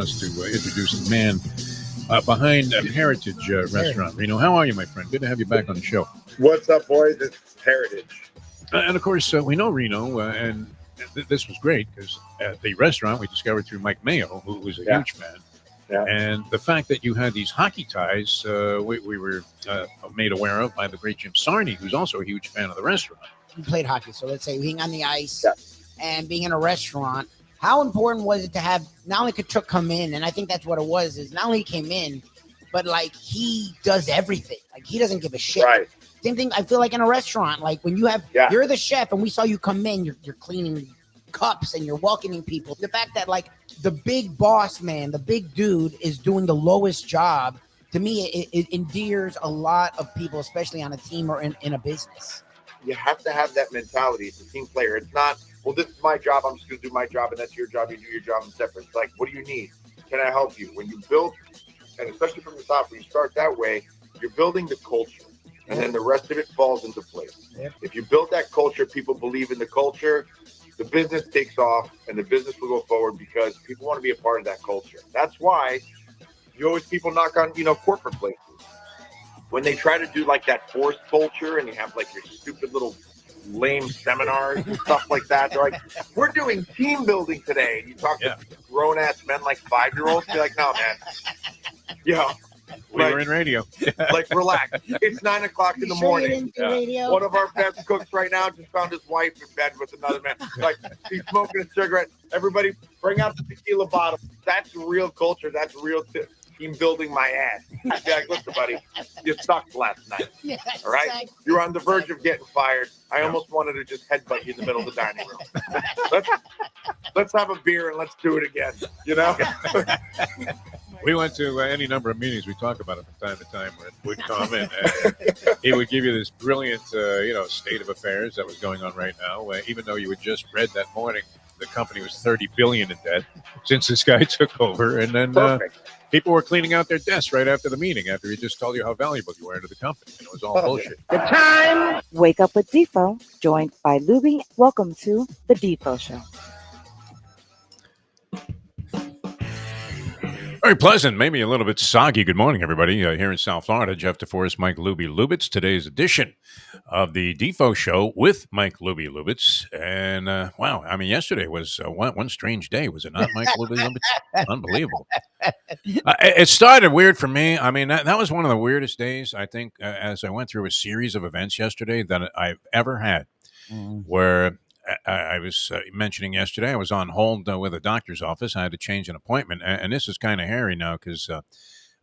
us to introduce the man behind Heritage Restaurant. Reno, how are you, my friend? Good to have you back on the show. What's up, boys? It's Heritage. And of course, we know Reno, and this was great because at the restaurant we discovered through Mike Mayo, who was a huge fan. Yeah. And the fact that you had these hockey ties, we were made aware of by the great Jim Sarney, who's also a huge fan of the restaurant. He played hockey, so let's say being on the ice and being in a restaurant, how important was it to have not only Kachuk come in, and I think that's what it was, is not only he came in, but like he does everything. Like he doesn't give a shit. Right. Same thing I feel like in a restaurant, like when you have, you're the chef and we saw you come in, you're cleaning cups and you're welcoming people. The fact that like the big boss man, the big dude is doing the lowest job, to me, it endears a lot of people, especially on a team or in a business. You have to have that mentality. It's a team player. It's not, well, this is my job. I'm just going to do my job, and that's your job. You do your job and separate. It's like, what do you need? Can I help you? When you build, and especially from the top, when you start that way, you're building the culture, and then the rest of it falls into place. Yep. If you build that culture, people believe in the culture, the business takes off, and the business will go forward because people want to be a part of that culture. That's why you always people knock on, corporate places. When they try to do like that forced culture and you have like your stupid little lame seminars and stuff like that, they're like, we're doing team building today. And you talk to grown-ass men like 5-year-olds, you're like, no, man. We were in radio. Like, relax. It's 9 o'clock in the morning. One of our best cooks right now just found his wife in bed with another man. Like, he's smoking a cigarette. Everybody, bring out the tequila bottle. That's real culture. That's real team building my ass. I'd be like, listen, buddy, you sucked last night. All right? Exactly. You were on the verge of getting fired. I almost wanted to just headbutt you in the middle of the dining room. Let's have a beer and let's do it again. We went to any number of meetings. We talk about it from time to time where it would come in. He would give you this brilliant, state of affairs that was going on right now. Even though you had just read that morning, the company was $30 billion in debt since this guy took over. And then people were cleaning out their desks right after the meeting, after he just told you how valuable you were to the company. And it was all bullshit. The time. Wake up with Defo, joined by Lubie. Welcome to the Defo Show. Very pleasant, maybe a little bit soggy. Good morning, everybody. Here in South Florida, Jeff DeForest, Mike Lubie Lubitz. Today's edition of the Defo Show with Mike Lubie Lubitz. And, wow, I mean, yesterday was one strange day, was it not, Mike Lubie Lubitz? Unbelievable. It started weird for me. I mean, that was one of the weirdest days, I think, as I went through a series of events yesterday that I've ever had, where I was mentioning yesterday, I was on hold with a doctor's office. I had to change an appointment. And this is kind of hairy now because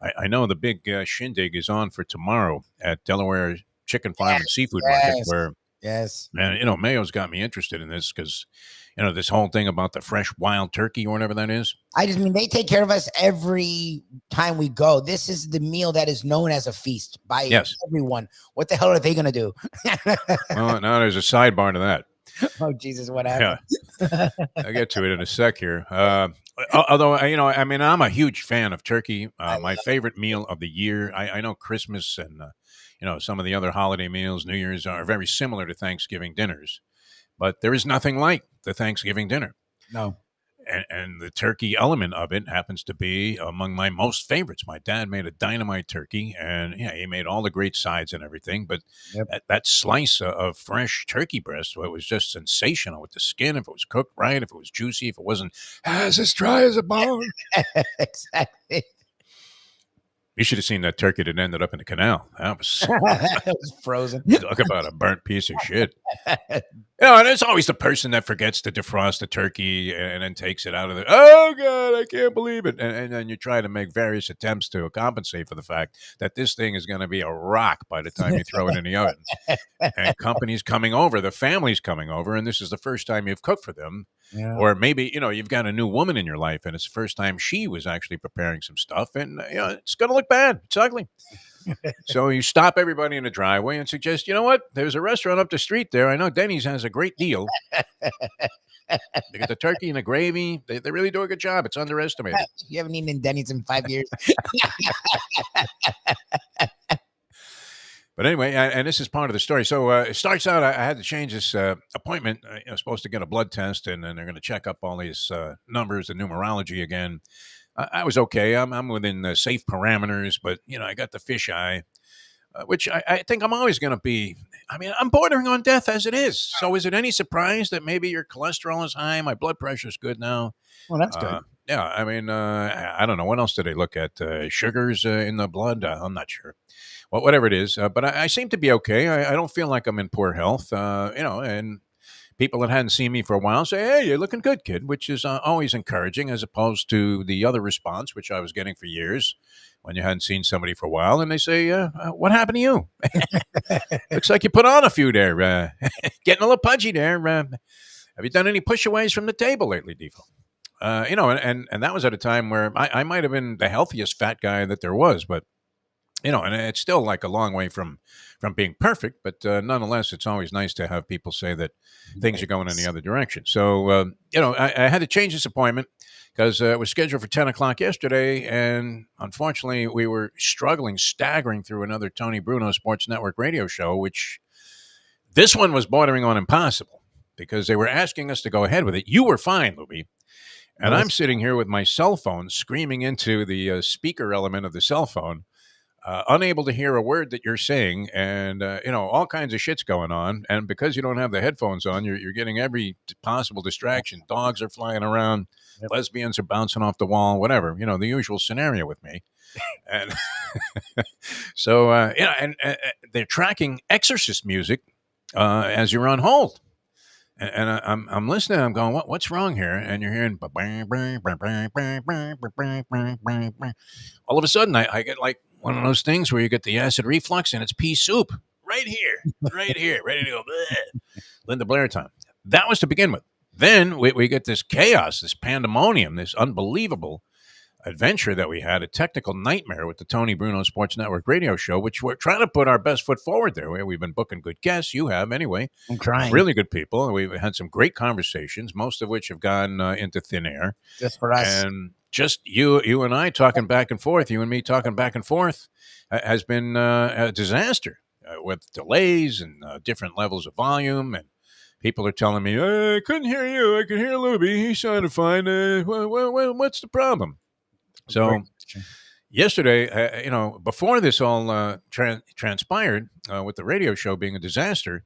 I know the big shindig is on for tomorrow at Delaware Chicken Farm and Seafood Market. Where, and, Mayo's got me interested in this because, this whole thing about the fresh wild turkey or whatever that is. They take care of us every time we go. This is the meal that is known as a feast by everyone. What the hell are they going to do? Well, now there's a sidebar to that. Oh, Jesus, what happened? Yeah. I'll get to it in a sec here. Although, I'm a huge fan of turkey. My favorite meal of the year. I know Christmas and, some of the other holiday meals, New Year's, are very similar to Thanksgiving dinners. But there is nothing like the Thanksgiving dinner. No. And the turkey element of it happens to be among my most favorites. My dad made a dynamite turkey, and he made all the great sides and everything. But that slice of fresh turkey breast, it was just sensational with the skin. If it was cooked right, if it was juicy, if it wasn't as dry as a bone. Exactly. You should have seen that turkey that ended up in the canal. That was, it was frozen. Talk about a burnt piece of shit. And there's always the person that forgets to defrost the turkey and then takes it out of there. Oh, God, I can't believe it. And then you try to make various attempts to compensate for the fact that this thing is going to be a rock by the time you throw it in the oven. And company's coming over, the family's coming over, and this is the first time you've cooked for them. Yeah. Or maybe, you've got a new woman in your life and it's the first time she was actually preparing some stuff and, it's going to look bad. It's ugly. So you stop everybody in the driveway and suggest, you know what? There's a restaurant up the street there. I know Denny's has a great deal. They got the turkey and the gravy. They really do a good job. It's underestimated. You haven't eaten in Denny's in 5 years. But anyway, and this is part of the story. So it starts out, I had to change this appointment. I was supposed to get a blood test, and then they're going to check up all these numbers and numerology again. I was okay. I'm within the safe parameters, but I got the fisheye, which I think I'm always going to be. I mean, I'm bordering on death as it is. So is it any surprise that maybe your cholesterol is high? My blood pressure is good now. Well, that's good. Yeah, I mean, I don't know. What else did they look at? Sugars in the blood? I'm not sure. Well, whatever it is. But I seem to be okay. I don't feel like I'm in poor health, and people that hadn't seen me for a while say, "Hey, you're looking good, kid," which is always encouraging, as opposed to the other response, which I was getting for years when you hadn't seen somebody for a while, and they say, "What happened to you? Looks like you put on a few there. Getting a little pudgy there. Have you done any push-aways from the table lately, Defo?" And that was at a time where I might have been the healthiest fat guy that there was, but and it's still like a long way from being perfect, but nonetheless, it's always nice to have people say that things are going in the other direction. So, I had to change this appointment because it was scheduled for 10 o'clock yesterday, and unfortunately, we were staggering through another Tony Bruno Sports Network radio show, which this one was bordering on impossible because they were asking us to go ahead with it. You were fine, Lubie. And I'm sitting here with my cell phone screaming into the speaker element of the cell phone, unable to hear a word that you're saying, and all kinds of shit's going on. And because you don't have the headphones on, you're getting every possible distraction. Dogs are flying around, lesbians are bouncing off the wall, whatever. The usual scenario with me. And so and they're tracking exorcist music as you're on hold. And I'm listening. I'm going, what's wrong here? And you're hearing, all of a sudden, I get like one of those things where you get the acid reflux and it's pea soup right here, ready to go. Bleh. Linda Blair time. That was to begin with. Then we get this chaos, this pandemonium, this unbelievable adventure that we had, a technical nightmare with the Tony Bruno Sports Network radio show, which we're trying to put our best foot forward there. We've been booking good guests. You have, anyway. I'm trying. Really good people. We've had some great conversations, most of which have gone into thin air. Just for us. And just you and I talking back and forth, you and me talking back and forth, has been a disaster with delays and different levels of volume. And people are telling me, I couldn't hear you. I could hear Lubie. He sounded fine. What's the problem? So yesterday, before this all transpired with the radio show being a disaster,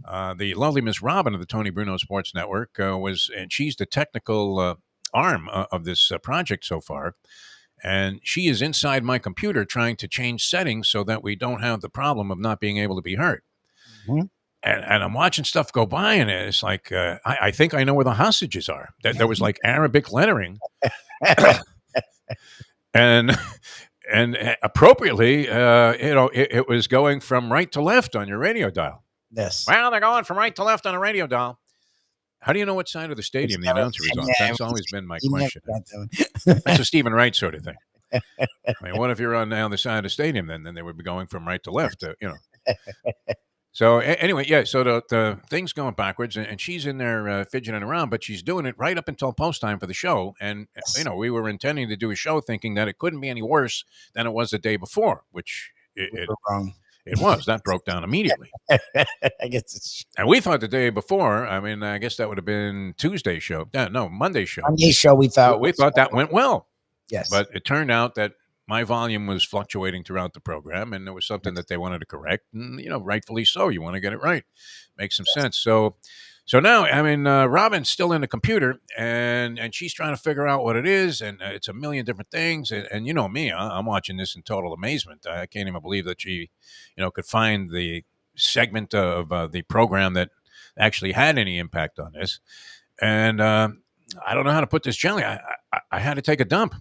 the lovely Miss Robin of the Tony Bruno Sports Network and she's the technical arm of this project so far. And she is inside my computer trying to change settings so that we don't have the problem of not being able to be heard. Mm-hmm. And I'm watching stuff go by, and it's like, I think I know where the hostages are. There was like Arabic lettering. And appropriately, it was going from right to left on your radio dial. Yes. Well, they're going from right to left on a radio dial. How do you know what side of the stadium the announcer is on? That's always been my question. That's a Stephen Wright sort of thing. I mean, what if you're on the other side of the stadium? Then they would be going from right to left. So anyway, yeah. So the thing's going backwards, and she's in there fidgeting around, but she's doing it right up until post time for the show. And we were intending to do a show, thinking that it couldn't be any worse than it was the day before, which it was. That broke down immediately. I guess and we thought the day before. I mean, I guess that would have been Tuesday's show. No, Monday's show. Monday's show. We thought that went well. Yes, but it turned out that my volume was fluctuating throughout the program, and it was something that they wanted to correct, and rightfully so. You want to get it right, makes some sense. So now, I mean, Robin's still in the computer, and she's trying to figure out what it is, and it's a million different things. And you know me, I'm watching this in total amazement. I can't even believe that she, could find the segment of the program that actually had any impact on this. And I don't know how to put this gently. I had to take a dump.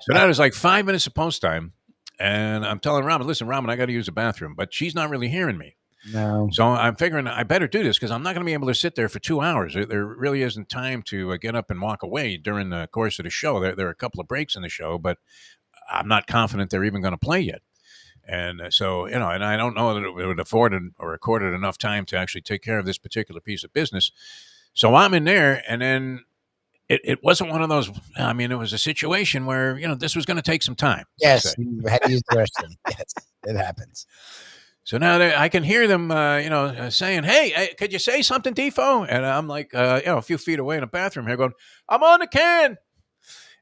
So now there's like 5 minutes of post time, and I'm telling Robin, listen, Robin, I got to use the bathroom, but she's not really hearing me. No. So I'm figuring I better do this because I'm not going to be able to sit there for 2 hours. There really isn't time to get up and walk away during the course of the show. There are a couple of breaks in the show, but I'm not confident they're even going to play yet. And so, and I don't know that it would afforded or accorded enough time to actually take care of this particular piece of business. So I'm in there, and then it wasn't one of those. I mean, it was a situation where this was going to take some time. Yes, you had to use the restroom. Yes, it happens. So now I can hear them, saying, hey, could you say something, Defo? And I'm like, a few feet away in the bathroom here going, I'm on the can.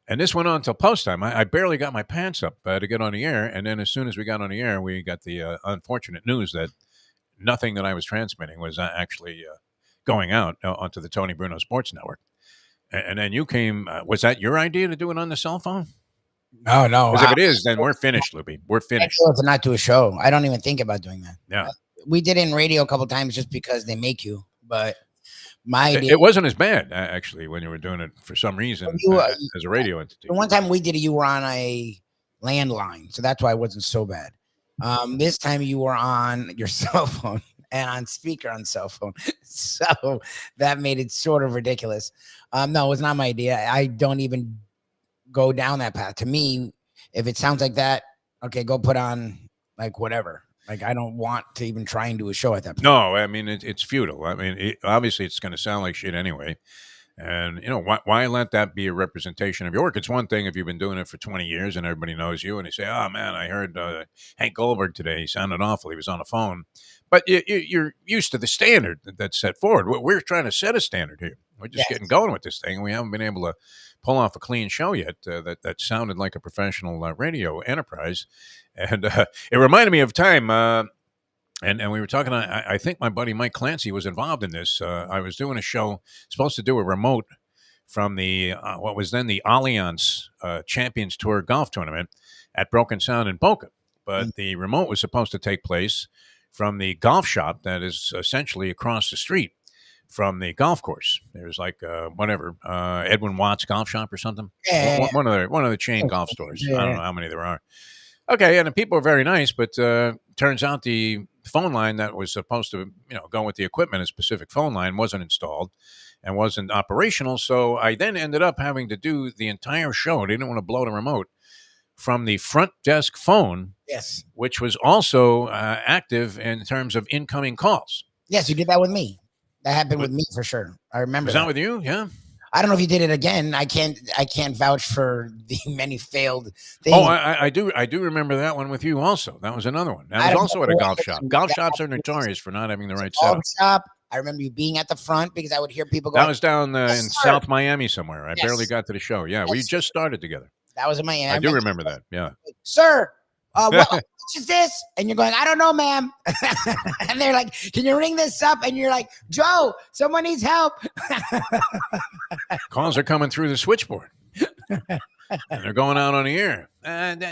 And this went on until post time. I barely got my pants up to get on the air. And then as soon as we got on the air, we got the unfortunate news that nothing that I was transmitting was actually going out onto the Tony Bruno Sports Network. And then you came. Was that your idea to do it on the cell phone? No. Because if it is, then we're finished, Lubie. We're finished. To not do a show. I don't even think about doing that. Yeah. We did it in radio a couple of times just because they make you. But my idea. It wasn't as bad, actually, when you were doing it for some reason as a radio entity. The one time we did it, you were on a landline. So that's why it wasn't so bad. This time you were on your cell phone and on speaker on cell phone. So that made it sort of ridiculous. No, it was not my idea. I don't even go down that path. To me, if it sounds like that, okay, go put on like whatever. Like I don't want to even try and do a show at that point. No, I mean, it's futile. I mean, obviously it's going to sound like shit anyway. And, why let that be a representation of your work? It's one thing if you've been doing it for 20 years and everybody knows you and they say, oh, man, I heard Hank Goldberg today. He sounded awful. He was on the phone. But you're used to the standard that's set forward. We're trying to set a standard here. We're just getting going with this thing. We haven't been able to pull off a clean show yet that sounded like a professional radio enterprise. And it reminded me of time. And we were talking, I think my buddy Mike Clancy was involved in this. I was doing a show, supposed to do a remote from the what was then the Allianz Champions Tour golf tournament at Broken Sound in Boca. But the remote was supposed to take place from the golf shop that is essentially across the street from the golf course. There's like Edwin Watts Golf Shop or something. Yeah. One of the chain golf stores. I don't know how many there are. Okay, and the people are very nice, but turns out the phone line that was supposed to, go with the equipment, a specific phone line, wasn't installed and wasn't operational. So I then ended up having to do the entire show. They didn't want to blow the remote from the front desk phone, Yes. which was also active in terms of incoming calls. Yes, you did that with me. That happened with me for sure. I remember. Was that with you? Yeah. I don't know if you did it again. I can't vouch for the many failed things. Oh, I do remember that one with you also. That was another one. That was also at a golf shop. Golf shops are notorious for not having the right setup. Shop. I remember you being at the front because I would hear people go. That was down in South Miami somewhere. I barely got to the show. Yeah, we just started together. That was in Miami. I do remember that. Yeah. Sir, what is this? And you're going, I don't know, ma'am. And they're like, can you ring this up? And you're like, Joe, someone needs help. Calls are coming through the switchboard. And they're going out on the air.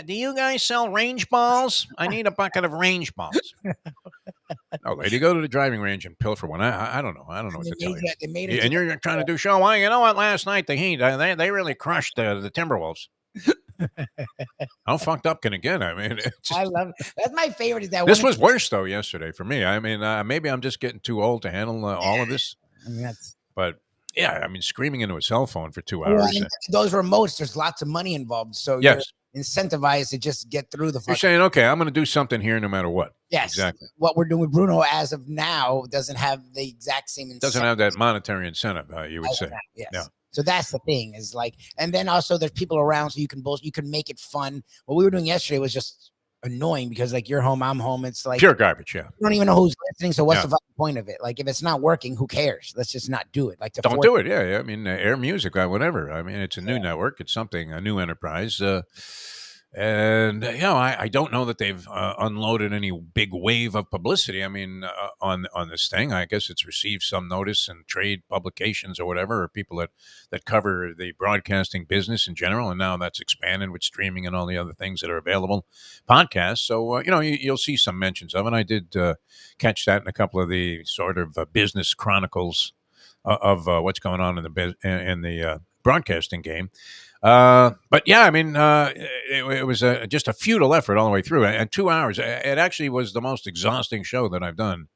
Do you guys sell range balls? I need a bucket of range balls. Oh, lady, go to the driving range and pilfer one. I don't know. I don't know what to tell you. And you're trying to do show. Well, you know what? Last night the Heat, they really crushed the Timberwolves. How fucked up can it get? I mean, I love it. That's my favorite. Is that this was worse though yesterday for me. I mean, maybe I'm just getting too old to handle all of this. I mean, but yeah, I mean, screaming into a cell phone for 2 hours. Those remotes, there's lots of money involved, so yes, you're incentivized to just get through the. You're saying, okay, I'm going to do something here, no matter what. Yes, exactly. What we're doing with Bruno as of now doesn't have the exact same incentive. Doesn't have that monetary incentive, you would say. Yes. Yeah. So that's the thing is like, and then also there's people around, so you can make it fun. What we were doing yesterday was just annoying because like you're home, I'm home. It's like pure garbage. Yeah. You don't even know who's listening. So what's the fucking point of it? Like if it's not working, who cares? Let's just not do it. Like don't do it. Yeah. I mean, air music, whatever. I mean, it's a new network. It's something, a new enterprise. And I don't know that they've unloaded any big wave of publicity. I mean, on this thing, I guess it's received some notice in trade publications or whatever, or people that cover the broadcasting business in general. And now that's expanded with streaming and all the other things that are available, podcasts. So you'll see some mentions of it. I did catch that in a couple of the sort of business chronicles of what's going on in the broadcasting game. But yeah, I mean, it was just a futile effort all the way through. And 2 hours, it actually was the most exhausting show that I've done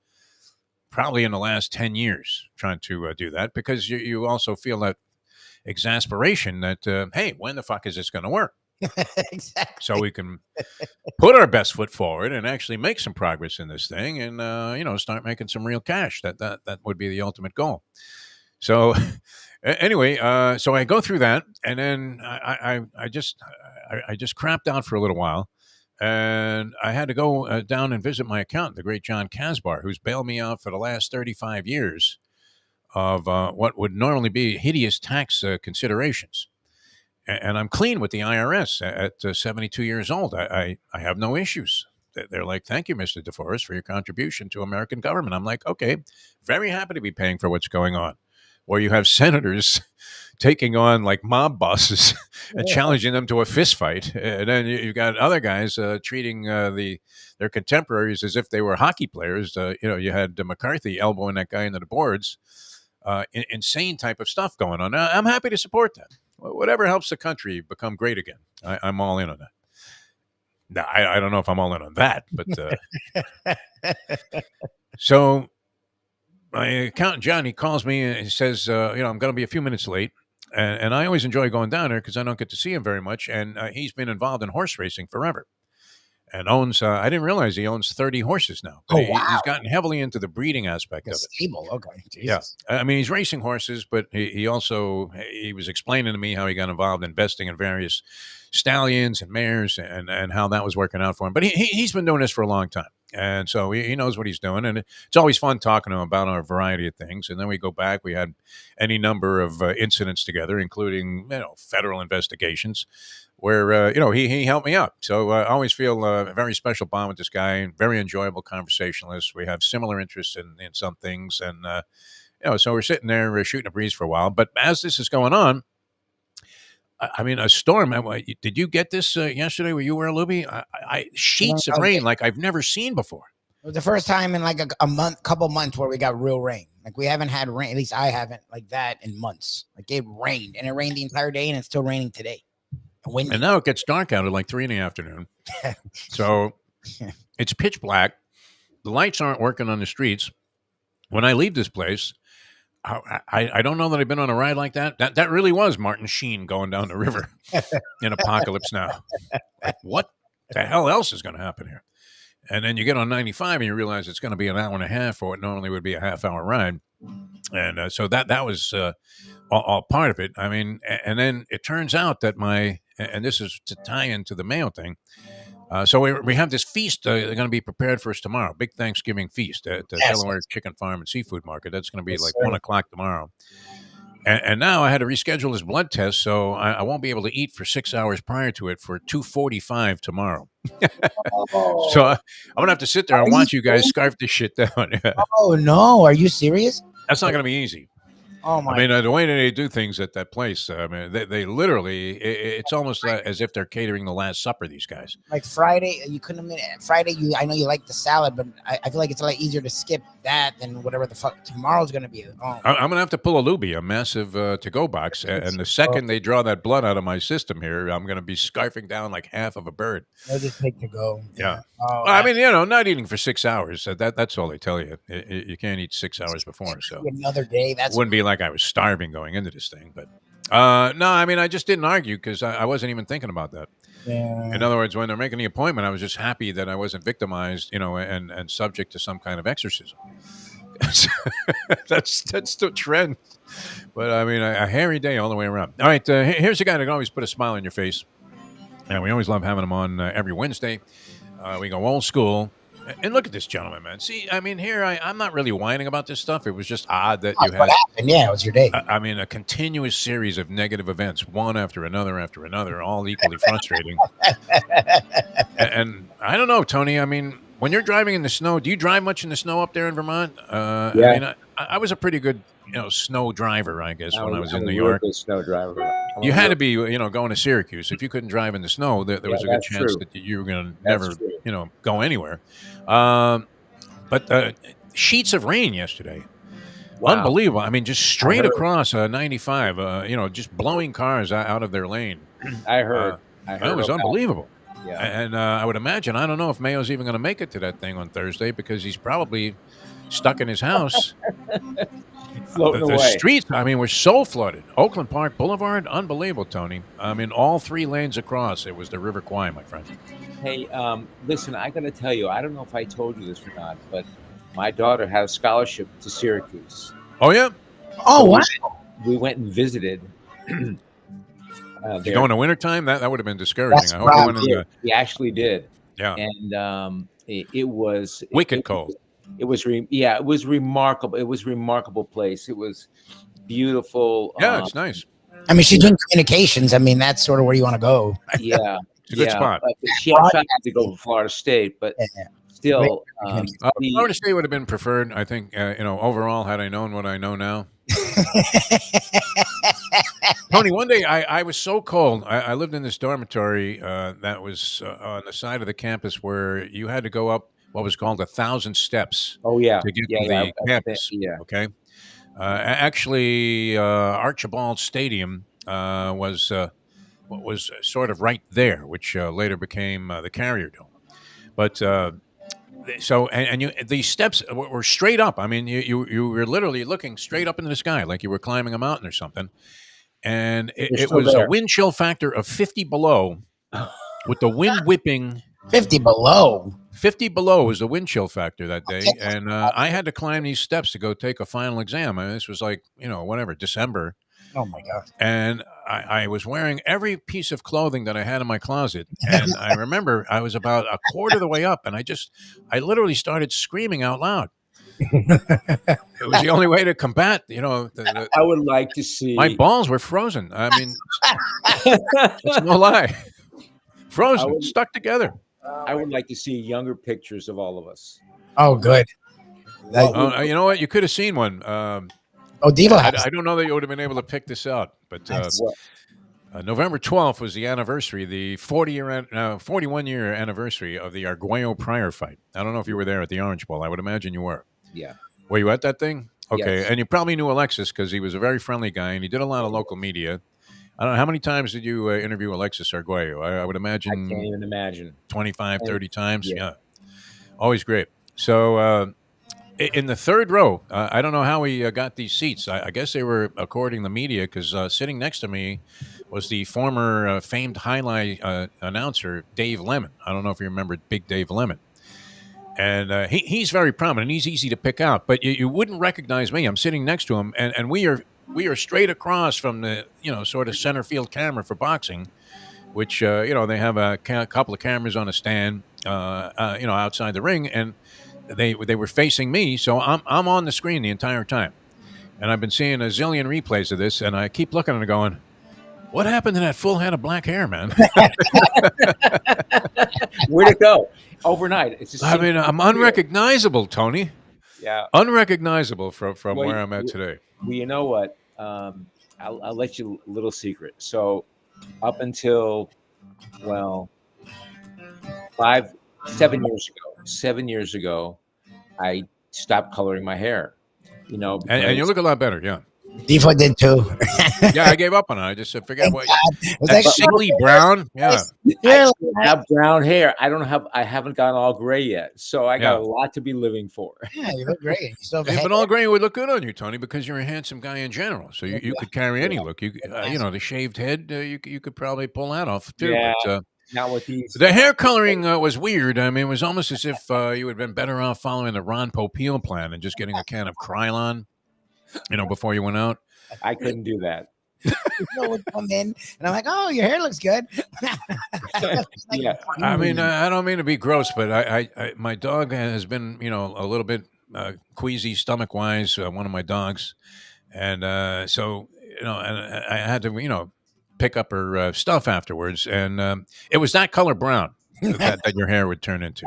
probably in the last 10 years trying to do that, because you also feel that exasperation that, hey, when the fuck is this going to work? Exactly. So we can put our best foot forward and actually make some progress in this thing and, start making some real cash. That would be the ultimate goal. So anyway, so I go through that, and then I just crapped out for a little while, and I had to go down and visit my accountant, the great John Casbar, who's bailed me out for the last 35 years of what would normally be hideous tax considerations. And I'm clean with the IRS at 72 years old. I have no issues. They're like, thank you, Mr. DeForest, for your contribution to American government. I'm like, okay, very happy to be paying for what's going on. Or you have senators taking on like mob bosses and challenging them to a fist fight. And then you've got other guys treating their contemporaries as if they were hockey players. You had McCarthy elbowing that guy into the boards. Insane type of stuff going on. I'm happy to support that. Whatever helps the country become great again. I'm all in on that. Now, I don't know if I'm all in on that, but so my accountant, John, he calls me and he says, I'm going to be a few minutes late. And I always enjoy going down there because I don't get to see him very much. And he's been involved in horse racing forever and owns, I didn't realize he owns 30 horses now. Oh, wow. He's gotten heavily into the breeding aspect of it. Stable. Okay. Jesus. Yeah. I mean, he's racing horses, but he was explaining to me how he got involved investing in various stallions and mares and how that was working out for him. But he's been doing this for a long time. And so he knows what he's doing. And it's always fun talking to him about a variety of things. And then we go back. We had any number of incidents together, including, federal investigations where, he helped me out. So I always feel a very special bond with this guy, very enjoyable conversationalist. We have similar interests in some things. And, so we're sitting there shooting a breeze for a while. But as this is going on, I mean, a storm. Did you get this yesterday where you were, Lubie? Sheets of rain like I've never seen before. It was the first time in like a couple months where we got real rain. Like we haven't had rain, at least I haven't, like that in months. Like it rained, and it rained the entire day, and it's still raining today. And now it gets dark out at like 3 p.m. So it's pitch black. The lights aren't working on the streets. When I leave this place, I don't know that I've been on a ride like that. That really was Martin Sheen going down the river in Apocalypse Now. Like, what the hell else is going to happen here? And then you get on 95 and you realize it's going to be an hour and a half for what normally would be a half-hour ride. And so that was all part of it. I mean, and then it turns out that and this is to tie into the mail thing. So we have this feast going to be prepared for us tomorrow. Big Thanksgiving feast at the Delaware Chicken Farm and Seafood Market. That's going to be 1 o'clock tomorrow. And now I had to reschedule this blood test, so I won't be able to eat for 6 hours prior to it for 2:45 tomorrow. So I'm going to have to sit there and watch you guys scarf this shit down. Oh, no. Are you serious? That's not going to be easy. Oh my! I mean, the way that they do things at that place, I mean, they literally, it's almost as if they're catering the Last Supper, these guys. Like Friday, you couldn't admit it. Friday, I know you like the salad, but I feel like it's a lot easier to skip that than whatever the fuck tomorrow's going to be. Oh. I'm going to have to pull a Lubie, a massive to-go box, and the second they draw that blood out of my system here, I'm going to be scarfing down like half of a bird. They'll just take to-go. Yeah. Oh, I mean, not eating for 6 hours. That's all they tell you. You can't eat 6 hours before. So another day. That wouldn't be like I was starving going into this thing. But no, I mean, I just didn't argue because I wasn't even thinking about that. Yeah. In other words, when they're making the appointment, I was just happy that I wasn't victimized, and subject to some kind of exorcism. That's the trend. But I mean, a hairy day all the way around. All right, here's a guy that can always put a smile on your face. And we always love having him on every Wednesday. We go old school. And look at this gentleman, man. See, I mean, here, I'm not really whining about this stuff. It was just odd that you had... What happened? Yeah, it was your day. I mean, a continuous series of negative events, one after another, all equally frustrating. And I don't know, Tony. I mean, when you're driving in the snow, do you drive much in the snow up there in Vermont? Yeah. I mean, I was a pretty good, snow driver, I guess, when I was in New York. Snow driver. You had to be, going to Syracuse. If you couldn't drive in the snow, there was a good chance that you were going to never, go anywhere. But sheets of rain yesterday. Wow. Unbelievable. I mean, just straight across 95, just blowing cars out of their lane. I heard. It was unbelievable. Yeah. And I would imagine, I don't know if Mayo's even going to make it to that thing on Thursday because he's probably stuck in his house. Floating away. The streets, I mean, were so flooded. Oakland Park Boulevard, unbelievable, Tony. I mean, all 3 lanes across, it was the River Kwai, my friend. Hey, listen, I got to tell you, I don't know if I told you this or not, but my daughter had a scholarship to Syracuse. Oh, yeah? Oh, wow. We went and visited. Did you go in the wintertime? That would have been discouraging. I hope you went in we actually did. Yeah. and it was Wicked cold. It was it was remarkable. It was a remarkable place. It was beautiful. Yeah, it's nice. I mean, she's doing communications. I mean, that's sort of where you want to go. Yeah, It's a good spot. But she had tried to go for Florida State, but still, Florida State would have been preferred. I think overall, had I known what I know now. Tony, one day I was so cold. I lived in this dormitory that was on the side of the campus where you had to go up what was called 1,000 steps. Oh yeah, to get to the campus. Yeah. Okay. Actually, Archibald Stadium was sort of right there, which later became the Carrier Dome. But these steps were straight up. I mean, you were literally looking straight up into the sky, like you were climbing a mountain or something. And it was a wind chill factor of 50 below, with the wind whipping. 50 below. 50 below was the wind chill factor that day, and I had to climb these steps to go take a final exam. I mean, this was like December. Oh my God! And I was wearing every piece of clothing that I had in my closet, and I remember I was about a quarter of the way up, and I literally started screaming out loud. It was the only way to combat, I would like to see. My balls were frozen. I mean, it's no lie, frozen, stuck together. I would like to see younger pictures of all of us. Oh, good. You know what? You could have seen one. Defo. I don't know that you would have been able to pick this out, but November 12th was the anniversary, the 41-year anniversary of the Arguello Pryor fight. I don't know if you were there at the Orange Bowl. I would imagine you were. Yeah. Were you at that thing? Okay. Yes. And you probably knew Alexis because he was a very friendly guy, and he did a lot of local media. I don't know. How many times did you interview Alexis Arguello? I would imagine. I can't even imagine. 25, 30 times. Yeah. Always great. So in the third row, I don't know how we got these seats. I guess they were according to the media, because sitting next to me was the former famed highlight announcer, Dave Lemon. I don't know if you remember Big Dave Lemon. And he's very prominent. He's easy to pick out, but you wouldn't recognize me. I'm sitting next to him, and we are straight across from the sort of center field camera for boxing, which they have a couple of cameras on a stand outside the ring, and they were facing me, so I'm on the screen the entire time, and I've been seeing a zillion replays of this, and I keep looking and going, what happened to that full head of black hair, man? Where'd it go? Overnight. I'm unrecognizable, Tony. Yeah, unrecognizable from where I'm at today. Well, you know what? I'll let you a little secret. So, up until 7 years ago, I stopped coloring my hair. And you look a lot better. Yeah. Defo did too. Yeah, I gave up on it. I just said, forget what. That's sickly brown. Yeah. I have brown hair. I haven't gotten all gray yet, so I got a lot to be living for. Yeah, you look great. But all gray would look good on you, Tony, because you're a handsome guy in general. So you could carry any look. You the shaved head, you could probably pull that off too. Yeah. But, not with these. The hair coloring was weird. I mean, it was almost as if you had been better off following the Ron Popeil plan and just getting a can of Krylon, before you went out. I couldn't do that. Would come in, and I'm like, "Oh, your hair looks good." Yeah. I mean, I don't mean to be gross, but I my dog has been, a little bit queasy stomach wise. One of my dogs, and so and I had to, pick up her stuff afterwards, and it was that color brown that your hair would turn into.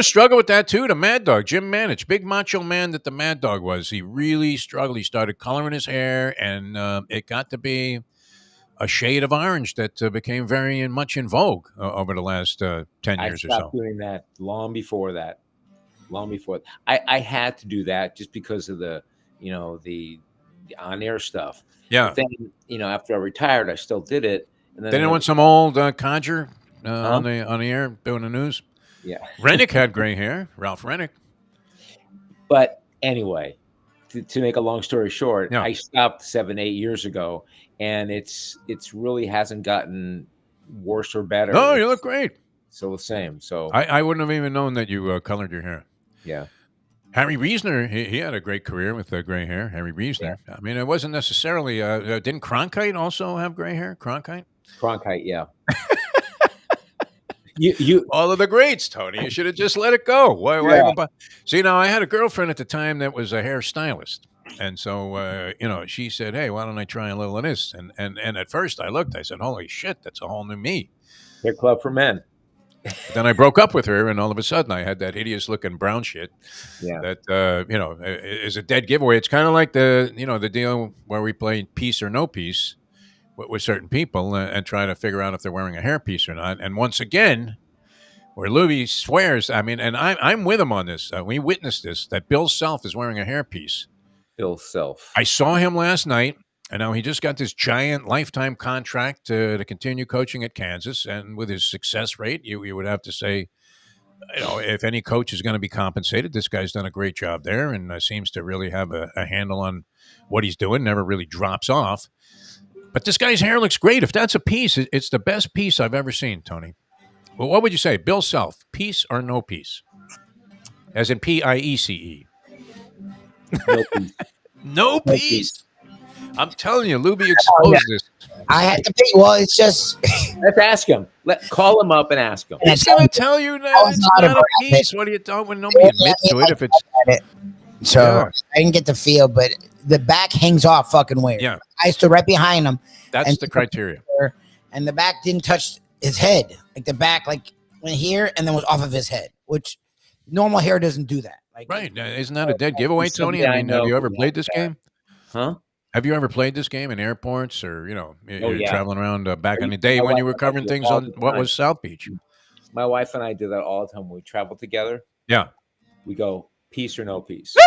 Struggle with that too. The Mad Dog, Jim Manich, big macho man that the Mad Dog was. He really struggled. He started coloring his hair, and it got to be a shade of orange that became very much in vogue over the last 10 years or so. I stopped doing that long before that. I had to do that just because of the on-air stuff. Yeah. But then, after I retired, I still did it. And then they didn't want some old codger on the air doing the news. Yeah. Rennick had gray hair, Ralph Rennick. But anyway, to make a long story short, I stopped 7-8 years ago, and it's really hasn't gotten worse or better. No, you look great. Still the same. So I wouldn't have even known that you colored your hair. Yeah. Harry Reasoner, he had a great career with gray hair. Harry Reasoner. Yeah. I mean, it wasn't necessarily. Didn't Cronkite also have gray hair? Cronkite, yeah. all of the greats, Tony. You should have just let it go. Why even see, now I had a girlfriend at the time that was a hairstylist. And so, she said, hey, why don't I try a little of this? And at first I looked, I said, holy shit, that's a whole new me. Hair club for men. But then I broke up with her, and all of a sudden I had that hideous looking brown shit. Yeah. That, is a dead giveaway. It's kind of like the deal where we play piece or no piece with certain people and try to figure out if they're wearing a hairpiece or not. And once again, where Lubie swears, I mean, and I'm with him on this. We witnessed this, that Bill Self is wearing a hairpiece. Bill Self. I saw him last night, and now he just got this giant lifetime contract to continue coaching at Kansas. And with his success rate, you would have to say, if any coach is going to be compensated, this guy's done a great job there and seems to really have a handle on what he's doing, never really drops off. But this guy's hair looks great. If that's a piece, it's the best piece I've ever seen, Tony. Well, what would you say? Bill Self, piece or no piece? As in Piece. No piece. No piece. I'm telling you, Lubie exposed this. I had to pay. Well, it's just. Let's ask him. Call him up and ask him. He's going to tell you that it's not a piece. What are you talking when nobody admits to it? If it's so, I didn't get the feel, but the back hangs off fucking weird. Yeah, I stood right behind him. That's the criteria. And the back didn't touch his head. Like the back, went here and then was off of his head, which normal hair doesn't do that. Right? Isn't that a dead giveaway, Tony? I mean, have you ever played this game? Huh? Have you ever played this game in airports or, you're traveling around back in the day when you were covering things on what was South Beach? My wife and I do that all the time when we travel together. Yeah. We go piece or no piece. So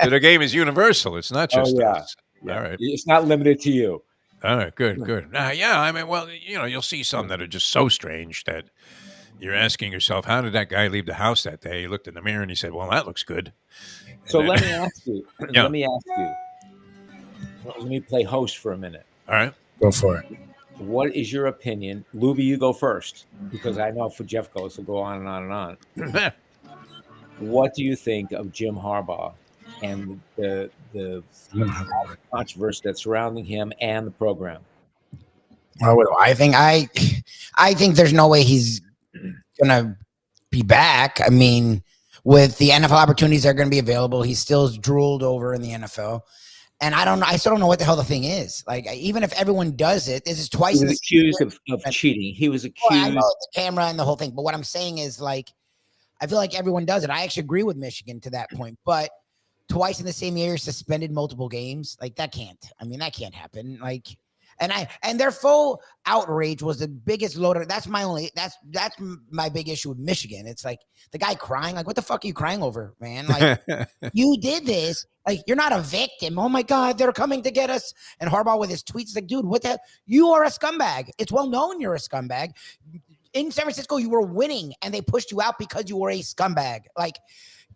the game is universal. It's not just us. Yeah. All right. It's not limited to you. All right. Good. I mean, well, you'll see some that are just so strange that you're asking yourself, how did that guy leave the house that day? He looked in the mirror and he said, well, that looks good. So let me ask you. Let me play host for a minute. All right. Go for it. What is your opinion? Lubie, you go first, because I know for Jeff goes, will go on and on and on. What do you think of Jim Harbaugh and the controversy that's surrounding him and the program? I think there's no way he's gonna be back. I mean, with the NFL opportunities that are going to be available, he's still drooled over in the NFL. And I still don't know what the hell the thing is. Even if everyone does it, this is twice. He was accused of cheating. He was accused. I know the camera and the whole thing. But what I'm saying is, I feel like everyone does it. I actually agree with Michigan to that point. But twice in the same year, suspended multiple games. That can't happen. And their full outrage was the biggest loader. That's my big issue with Michigan. It's the guy crying, what the fuck are you crying over, man? You did this. You're not a victim. Oh my God, they're coming to get us. And Harbaugh with his tweets, dude, what the hell? You are a scumbag. It's well known you're a scumbag. In San Francisco, you were winning and they pushed you out because you were a scumbag.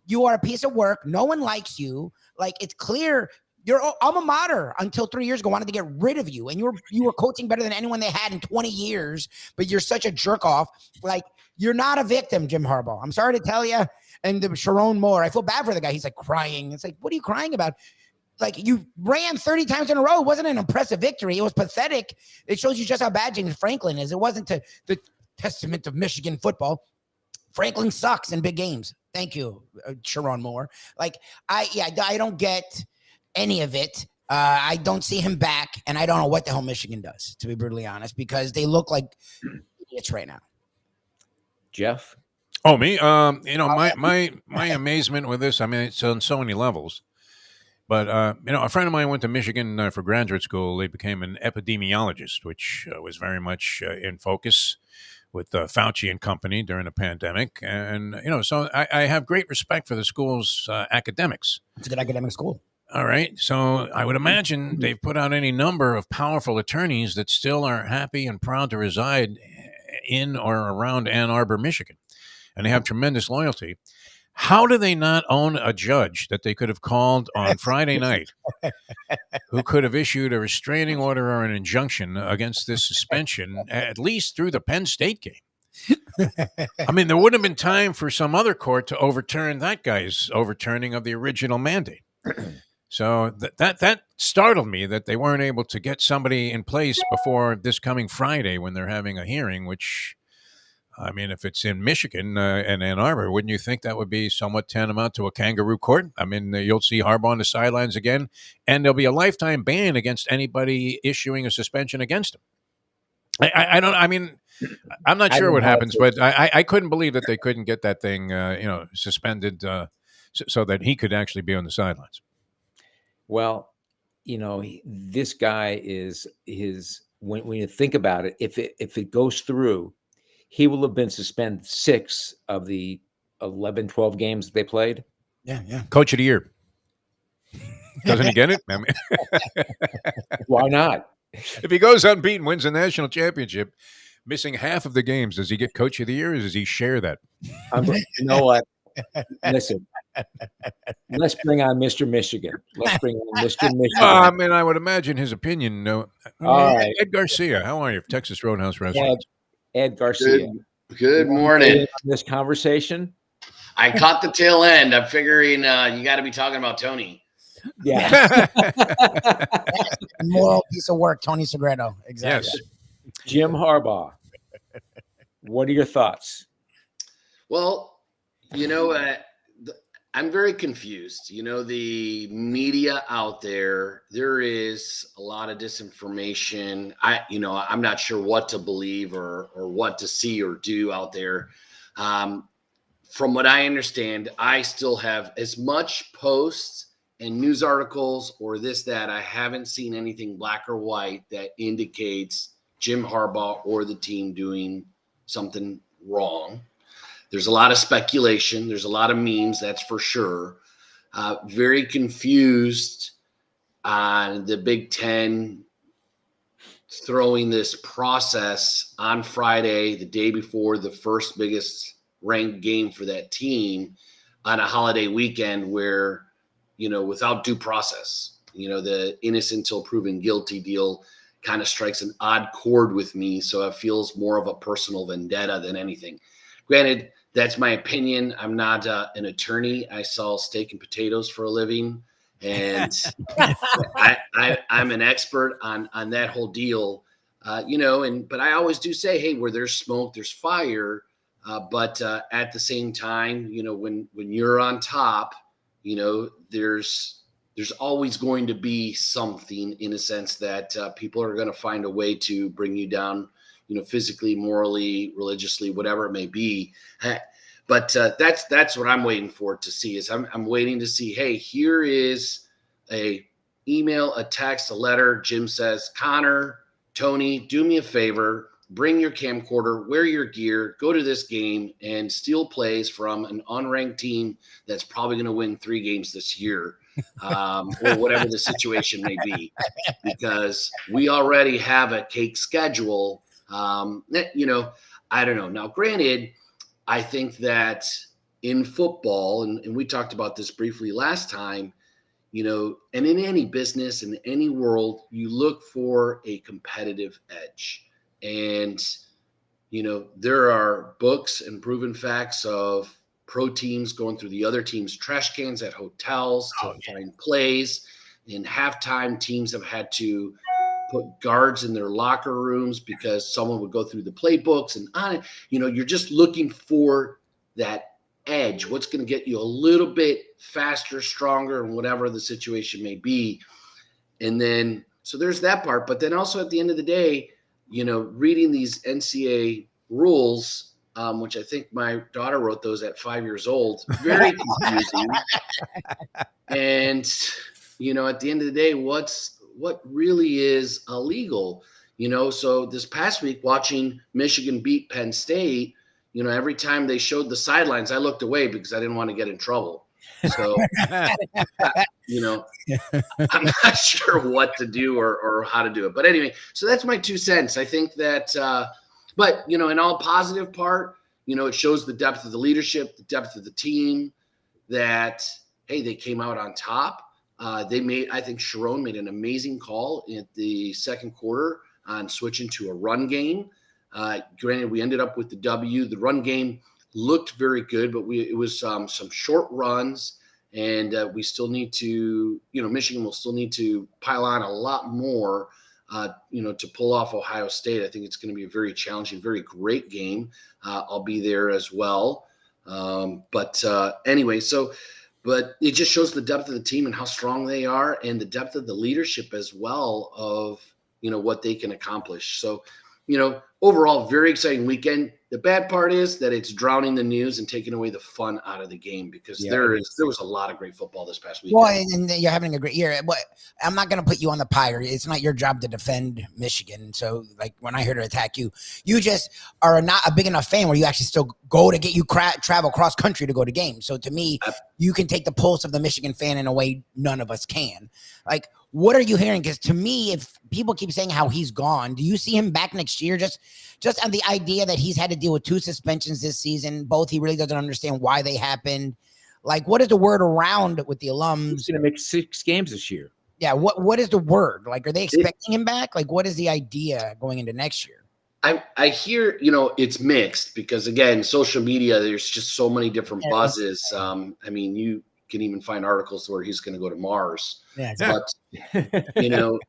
You are a piece of work. No one likes you. It's clear. Your alma mater until 3 years ago wanted to get rid of you, and you were coaching better than anyone they had in 20 years, but you're such a jerk off. You're not a victim, Jim Harbaugh. I'm sorry to tell you. And Sharon Moore, I feel bad for the guy. He's crying. It's what are you crying about? You ran 30 times in a row. It wasn't an impressive victory. It was pathetic. It shows you just how bad James Franklin is. It wasn't to the testament of Michigan football. Franklin sucks in big games. Thank you, Sharon Moore. I don't get any of it. I don't see him back, and I don't know what the hell Michigan does, to be brutally honest, because they look like idiots right now. Jeff? Oh, me? My amazement with this, I mean, it's on so many levels. But, a friend of mine went to Michigan for graduate school. He became an epidemiologist, which was very much in focus with Fauci and company during the pandemic. And, so I have great respect for the school's academics. It's a good academic school. All right. So I would imagine they've put out any number of powerful attorneys that still are happy and proud to reside in or around Ann Arbor, Michigan. And they have tremendous loyalty. How do they not own a judge that they could have called on Friday night who could have issued a restraining order or an injunction against this suspension, at least through the Penn State game? I mean, there wouldn't have been time for some other court to overturn that guy's overturning of the original mandate. So that startled me that they weren't able to get somebody in place before this coming Friday when they're having a hearing, which, I mean, if it's in Michigan and Ann Arbor, wouldn't you think that would be somewhat tantamount to a kangaroo court? I mean, you'll see Harbaugh on the sidelines again, and there'll be a lifetime ban against anybody issuing a suspension against him. I don't. I mean, I'm not sure what happens, but I couldn't believe that they couldn't get that thing, suspended so that he could actually be on the sidelines. Well, this guy is when you think about it, if it goes through, he will have been suspended 6 of the 11, 12 games that they played. Yeah. Coach of the year. Doesn't he get it? I mean, why not? If he goes unbeaten, wins a national championship, missing half of the games, does he get Coach of the Year, or does he share that? You know what? Listen, let's bring on Mr. Michigan. Let's bring on Mr. Michigan. I mean, I would imagine his opinion. All right. Ed Garcia, how are you? Texas Roadhouse Restaurant. Ed Garcia. Good morning. This conversation. I caught the tail end. I'm figuring you got to be talking about Tony. Yeah. Moral piece of work, Tony Segreto. Exactly. Yes. Jim Harbaugh. What are your thoughts? Well, I'm very confused. The media out there, there is a lot of disinformation. I'm not sure what to believe or what to see or do out there. From what I understand, I still have as much posts and news articles or that. I haven't seen anything black or white that indicates Jim Harbaugh or the team doing something wrong. There's a lot of speculation. There's a lot of memes, that's for sure. Very confused on the Big Ten throwing this process on Friday, the day before the first biggest ranked game for that team on a holiday weekend where, without due process, the innocent until proven guilty deal kind of strikes an odd chord with me. So it feels more of a personal vendetta than anything. Granted, that's my opinion. I'm not an attorney. I sell steak and potatoes for a living. And I'm an expert on that whole deal, but I always do say, hey, where there's smoke, there's fire. But at the same time, when you're on top, there's always going to be something, in a sense that people are going to find a way to bring you down, physically, morally, religiously, whatever it may be. But that's what I'm waiting for to see. Is I'm waiting to see, hey, here is a email, a text, a letter. Jim says, Connor, Tony, do me a favor. Bring your camcorder, wear your gear, go to this game, and steal plays from an unranked team that's probably going to win 3 games this year, or whatever the situation may be, because we already have a cake schedule. I don't know. Now, granted, I think that in football, and we talked about this briefly last time, and in any business, in any world, you look for a competitive edge. And, there are books and proven facts of pro teams going through the other team's trash cans at hotels to find plays. In halftime, teams have had to put guards in their locker rooms because someone would go through the playbooks and on it. You're just looking for that edge. What's going to get you a little bit faster, stronger, and whatever the situation may be. And then, so there's that part. But then also at the end of the day, reading these NCAA rules, which I think my daughter wrote those at 5 years old, very confusing. And, at the end of the day, what really is illegal? So this past week watching Michigan beat Penn State, every time they showed the sidelines, I looked away because I didn't want to get in trouble. So, I'm not sure what to do or how to do it. But anyway, so that's my 2 cents. I think that, but, in all positive part, it shows the depth of the leadership, the depth of the team, that, hey, they came out on top. I think Sharon made an amazing call in the second quarter on switching to a run game. Granted, we ended up with the W. The run game looked very good, but it was some short runs And we still need to, Michigan will still need to pile on a lot more, to pull off Ohio State. I think it's going to be a very challenging, very great game. I'll be there as well. But it just shows the depth of the team and how strong they are, and the depth of the leadership as well of, what they can accomplish. So, overall, very exciting weekend. The bad part is that it's drowning the news and taking away the fun out of the game, because there was a lot of great football this past weekend. Well, and you're having a great year. But I'm not going to put you on the pyre. It's not your job to defend Michigan. So, like, when I hear to attack you, you just are not a big enough fan where you actually still go to get you travel cross country to go to games. So, to me, you can take the pulse of the Michigan fan in a way none of us can. Like, what are you hearing? Because to me, if people keep saying how he's gone, do you see him back next year? Just on the idea that he's had to deal with 2 suspensions this season, both he really doesn't understand why they happened. Like, what is the word around with the alums? He's going to make 6 games this year. Yeah, what is the word? Like, are they expecting him back? Like, what is the idea going into next year? I hear, it's mixed, because, again, social media, there's just so many different buzzes. You can even find articles where he's going to go to Mars. Yeah, exactly. But,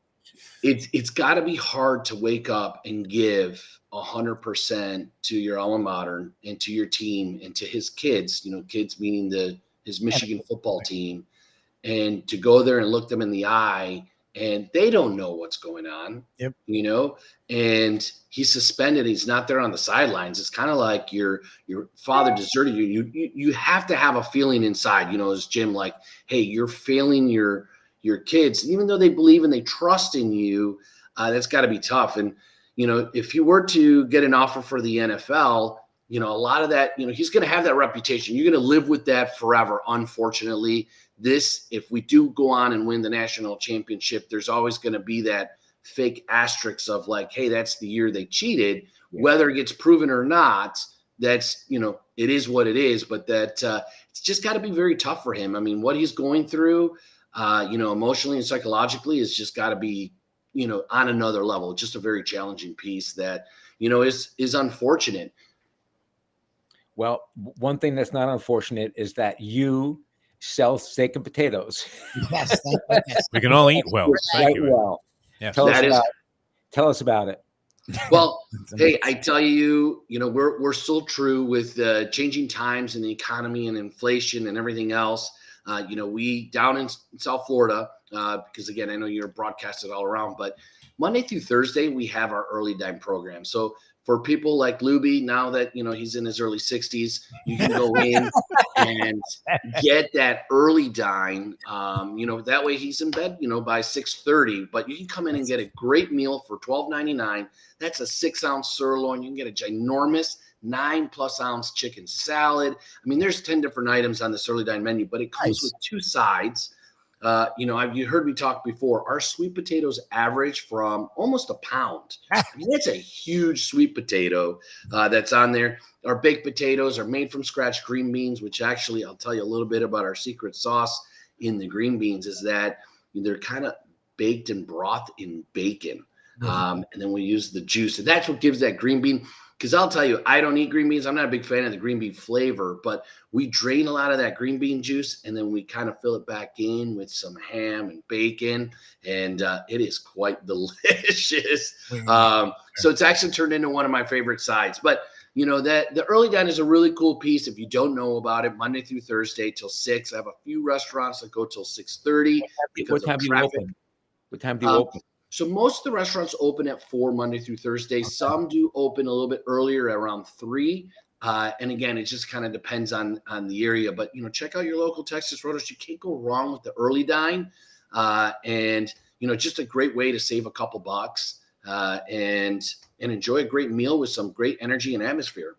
it's got to be hard to wake up and give 100% to your alma mater and to your team and to his kids, kids meaning his Michigan football team, and to go there and look them in the eye, and they don't know what's going on. Yep. And he's suspended. He's not there on the sidelines. It's kind of like your father deserted you. You have to have a feeling inside, as Jim, like, hey, you're failing your kids. And even though they believe and they trust in you, that's got to be tough. And, if you were to get an offer for the NFL, a lot of that, he's going to have that reputation. You're going to live with that forever. Unfortunately, if we do go on and win the national championship, there's always going to be that fake asterisk of like, hey, that's the year they cheated. Yeah. Whether it gets proven or not, that's, it is what it is. But that it's just got to be very tough for him. I mean, what he's going through, emotionally and psychologically is just got to be, on another level. Just a very challenging piece that, is unfortunate. Well, one thing that's not unfortunate is that you sell steak and potatoes. Yes, we can all eat well. Thank you. Well. Yes. Tell us about it. Well, hey, I tell you, we're still true with changing times and the economy and inflation and everything else. We down in South Florida, because again, I know you're broadcasted all around, but Monday through Thursday, we have our early dime program. So for people like Lubie, now that, he's in his early 60s, you can go in and get that early dime. That way he's in bed, by 6:30, but you can come in and get a great meal for $12.99. That's a 6-ounce sirloin. You can get a ginormous 9+ ounce chicken salad. I mean, there's 10 different items on this early dine menu, but it comes with 2 sides. You heard me talk before. Our sweet potatoes average from almost a pound. I mean, that's a huge sweet potato that's on there. Our baked potatoes are made from scratch green beans, which actually I'll tell you a little bit about our secret sauce in the green beans is that they're kind of baked and broth in bacon. And then we use the juice. And that's what gives that green bean. Because I'll tell you, I don't eat green beans. I'm not a big fan of the green bean flavor, but we drain a lot of that green bean juice, and then we kind of fill it back in with some ham and bacon, and it is quite delicious. So it's actually turned into one of my favorite sides. But, that the early dine is a really cool piece. If you don't know about it, Monday through Thursday till 6. I have a few restaurants that go till 6:30. What time do you open? What time do you open? So most of the restaurants open at 4 Monday through Thursday. Okay. Some do open a little bit earlier, around 3. And again, it just kind of depends on the area. But, check out your local Texas Roadhouse. You can't go wrong with the early dine. And, just a great way to save a couple bucks and enjoy a great meal with some great energy and atmosphere.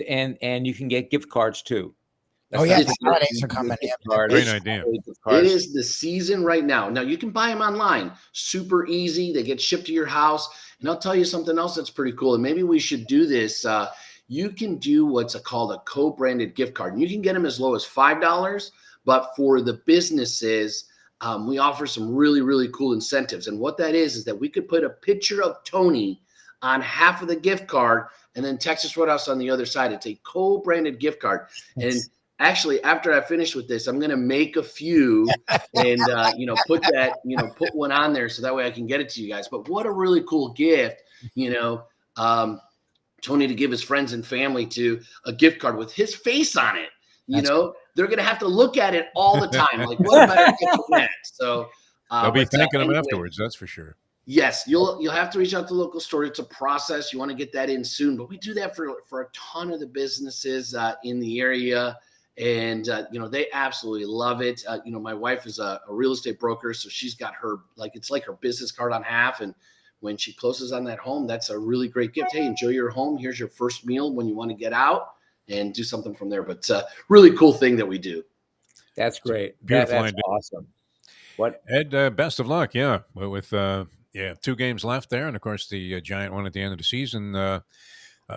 And you can get gift cards too. The holidays are coming. Great idea. It is the season right now. Now you can buy them online. Super easy. They get shipped to your house. And I'll tell you something else that's pretty cool. And maybe we should do this. You can do what's called a co-branded gift card. And you can get them as low as $5. But for the businesses, we offer some really, really cool incentives. And what that is that we could put a picture of Tony on half of the gift card and then Texas Roadhouse on the other side. It's a co-branded gift card. And Actually, after I finish with this, I'm going to make a few and, put that, put one on there so that way I can get it to you guys. But what a really cool gift, Tony to give his friends and family to a gift card with his face on it. They're going to have to look at it all the time. Like, what am I going to get next? So they'll be thanking him afterwards. That's for sure. Yes, you'll have to reach out to the local store. It's a process. You want to get that in soon, but we do that for a ton of the businesses in the area. And, they absolutely love it. My wife is a real estate broker, so she's got her, it's like her business card on half. And when she closes on that home, that's a really great gift. Hey, enjoy your home. Here's your first meal when you want to get out and do something from there. But really cool thing that we do. That's great. Beautiful. That's awesome. What? Ed, best of luck. Yeah. With 2 games left there. And of course, the Giant one at the end of the season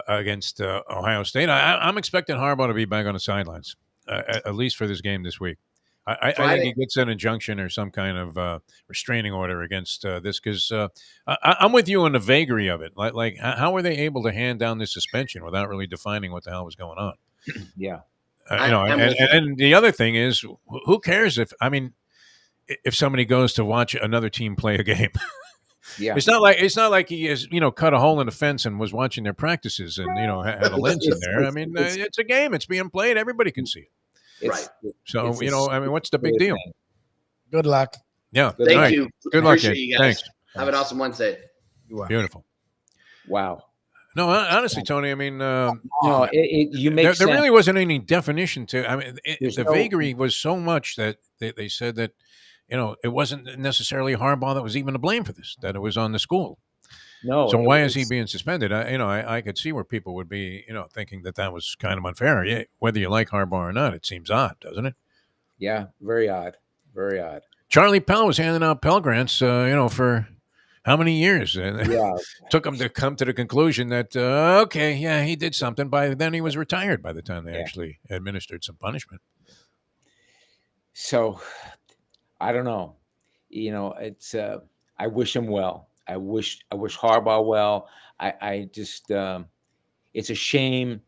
against Ohio State. I'm expecting Harbaugh to be back on the sidelines. At least for this game this week. I think he gets an injunction or some kind of restraining order against this because I'm with you on the vagary of it. Like, how were they able to hand down this suspension without really defining what the hell was going on? Yeah. And the other thing is, who cares if somebody goes to watch another team play a game? Yeah. It's not like he has, cut a hole in the fence and was watching their practices and, had a lens in there. It's a game. It's being played. Everybody can see it. Right. So, what's the big deal? Good luck. Yeah. Thank you. Good luck, Appreciate you guys. Thanks. Have an awesome Wednesday. Beautiful. Wow. No, honestly, Tony, you make there really wasn't any definition to. The vagary was so much that they said that, it wasn't necessarily Harbaugh that was even to blame for this, that it was on the school. No. So why is he being suspended? I could see where people would be, thinking that was kind of unfair. Yeah, whether you like Harbaugh or not, it seems odd, doesn't it? Yeah, very odd. Very odd. Charlie Pell was handing out Pell Grants, for how many years? Yeah. Took him to come to the conclusion that, he did something. By then he was retired by the time they actually administered some punishment. So, I don't know. It's I wish him well. I wish Harbaugh well. I just it's a shame.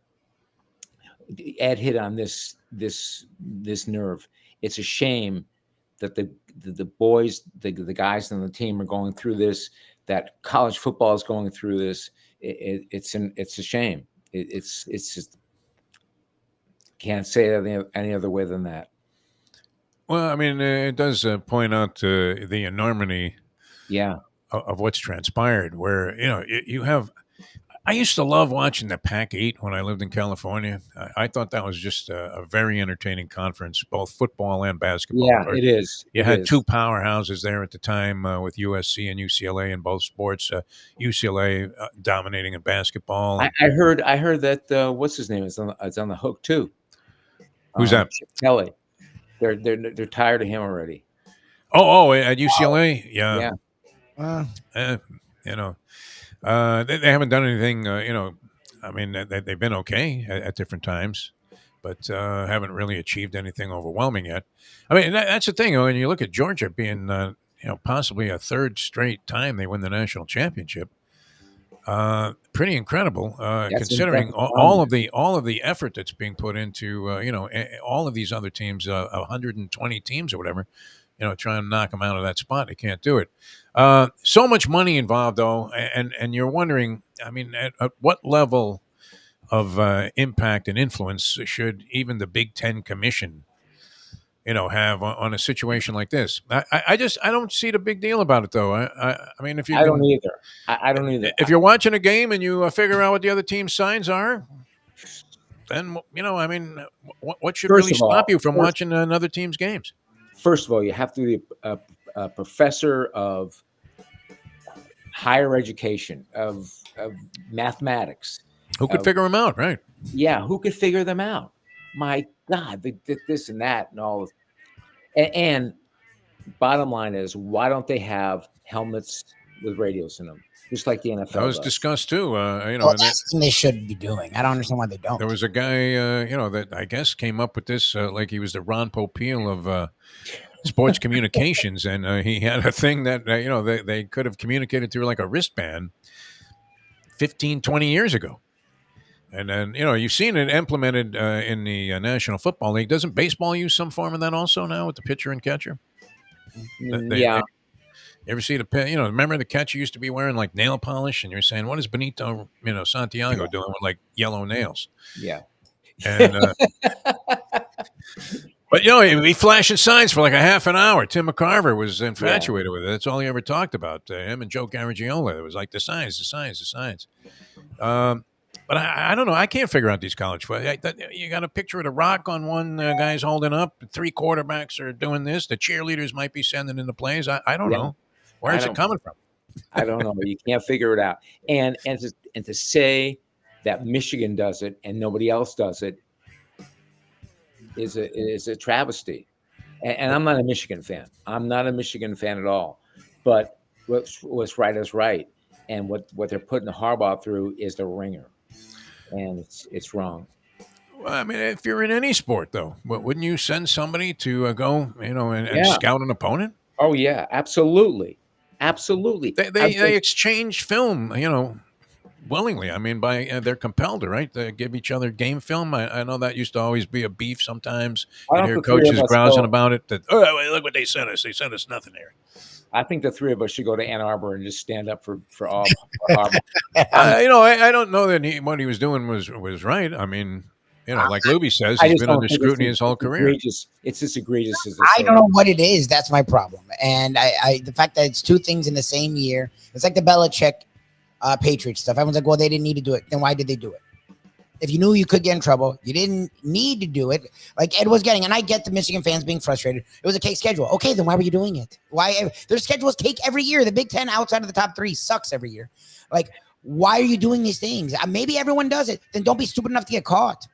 Ed hit on this nerve. It's a shame that the boys, the guys on the team are going through this. That college football is going through this. It's a shame. It's just can't say it any other way than that. Well, it does point out the enormity. Yeah. Of what's transpired, where you have. I used to love watching the Pac-8 when I lived in California. I thought that was just a very entertaining conference, both football and basketball. Yeah, it is. You had 2 powerhouses there at the time with USC and UCLA in both sports. UCLA dominating in basketball. I heard that what's his name is on the hook too. Who's that? Kelly. They're tired of him already. Oh, at UCLA, Yeah. They haven't done anything. They've been okay at different times, but haven't really achieved anything overwhelming yet. That's the thing. When you look at Georgia being, possibly a 3rd straight time they win the national championship, pretty incredible. Considering all of the effort that's being put into, all of these other teams, 120 teams or whatever. Try and knock them out of that spot. They can't do it. So much money involved, though, and you're wondering, at what level of impact and influence should even the Big Ten Commission, have on a situation like this? I don't see the big deal about it, though. If you, I don't either. I don't either. If you're watching a game and you figure out what the other team's signs are, then what should really stop you from watching another team's games? First of all, you have to be a professor of higher education, of mathematics. Who could figure them out, right? Yeah, who could figure them out? My God, they did this and that and all. And bottom line is, why don't they have helmets with radios in them, just like the NFL That was does? Discussed too. That's something they should be doing. I don't understand why they don't. There was a guy, that I guess came up with this, like he was the Ron Popeil of sports communications, and he had a thing that they could have communicated through like a wristband 15, 20 years ago. And then, you've seen it implemented in the National Football League. Doesn't baseball use some form of that also now with the pitcher and catcher? Yeah. You ever see remember the catcher used to be wearing like nail polish, and you're saying, what is Benito, Santiago doing with like yellow nails? Yeah. And, but, he'd be flashing signs for like a half an hour. Tim McCarver was infatuated with it. That's all he ever talked about. Him and Joe Garagiola. It was like the signs. But I don't know. I can't figure out these college football. You got a picture of the rock on one guy's holding up. 3 quarterbacks are doing this. The cheerleaders might be sending in the plays. I don't know. Where is it coming from? I don't know. You can't figure it out. And to say that Michigan does it and nobody else does it is a travesty. And I'm not a Michigan fan. I'm not a Michigan fan at all. But what's right is right. And what they're putting Harbaugh through is the ringer. And it's wrong. Well, I mean, if you're in any sport, though, wouldn't you send somebody to go, and scout an opponent? Oh, yeah, absolutely. Absolutely. They exchange film, willingly. I mean, they're compelled to, right? They give each other game film. I know that used to always be a beef sometimes. You hear coaches grousing about it. Look what they sent us. They sent us nothing here. I think the 3 of us should go to Ann Arbor and just stand up for Auburn. I don't know that what he was doing was right. I mean, like Lubie says, he's been under scrutiny his whole career. It's just egregious. I don't know what it is. That's my problem. And the fact that it's 2 things in the same year. It's like the Belichick Patriots stuff. Everyone's like, well, they didn't need to do it. Then why did they do it? If you knew you could get in trouble, you didn't need to do it. Like Ed was getting, and I get the Michigan fans being frustrated. It was a cake schedule. Okay, then why were you doing it? Why? Their schedule is cake every year. The Big Ten outside of the top 3 sucks every year. Like, why are you doing these things? Maybe everyone does it. Then don't be stupid enough to get caught.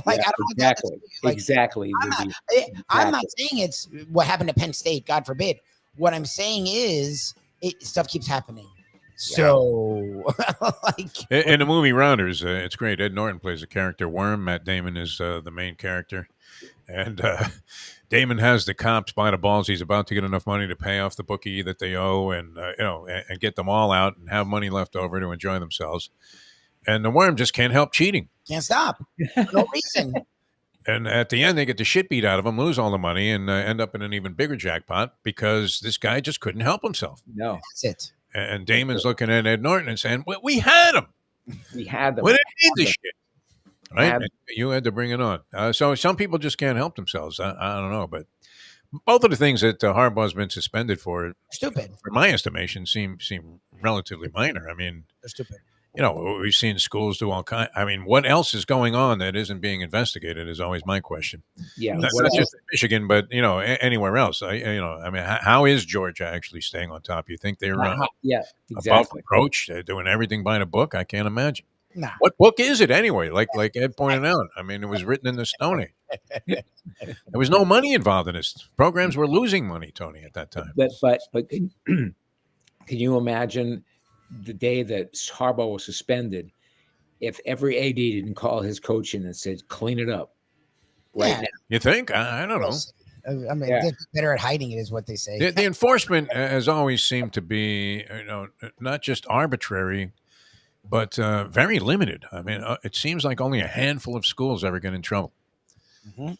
I don't exactly. I'm not saying it's what happened at Penn State. God forbid. What I'm saying is stuff keeps happening. So, in the movie Rounders, it's great. Ed Norton plays a character, Worm. Matt Damon is the main character, and Damon has the cops by the balls. He's about to get enough money to pay off the bookie that they owe, and and get them all out and have money left over to enjoy themselves. And the Worm just can't help cheating. Can't stop. No reason. And at the end, they get the shit beat out of him, lose all the money, and end up in an even bigger jackpot because this guy just couldn't help himself. No, that's it. And Damon's looking at Ed Norton and saying, we had him. We had them. We didn't need this shit. Right? You had to bring it on. So some people just can't help themselves. I don't know. But both of the things that Harbaugh's been suspended for, stupid, for my estimation, seem relatively minor. I mean, they're stupid. We've seen schools do all kinds. I mean, what else is going on that isn't being investigated is always my question. Yeah, not just in Michigan, but anywhere else. I mean, how is Georgia actually staying on top? You think they're above reproach? They're doing everything by the book? I can't imagine. Nah. What book is it anyway? Like Ed pointed out. I mean, it was written in the Stone Age. There was no money involved in this. Programs were losing money, Tony, at that time. But can you imagine the day that Harbaugh was suspended, if every AD didn't call his coach in and said, clean it up now? You think? I don't know. I mean, they're better at hiding it is what they say. The enforcement has always seemed to be, not just arbitrary, but very limited. I mean, it seems like only a handful of schools ever get in trouble. Mm-hmm.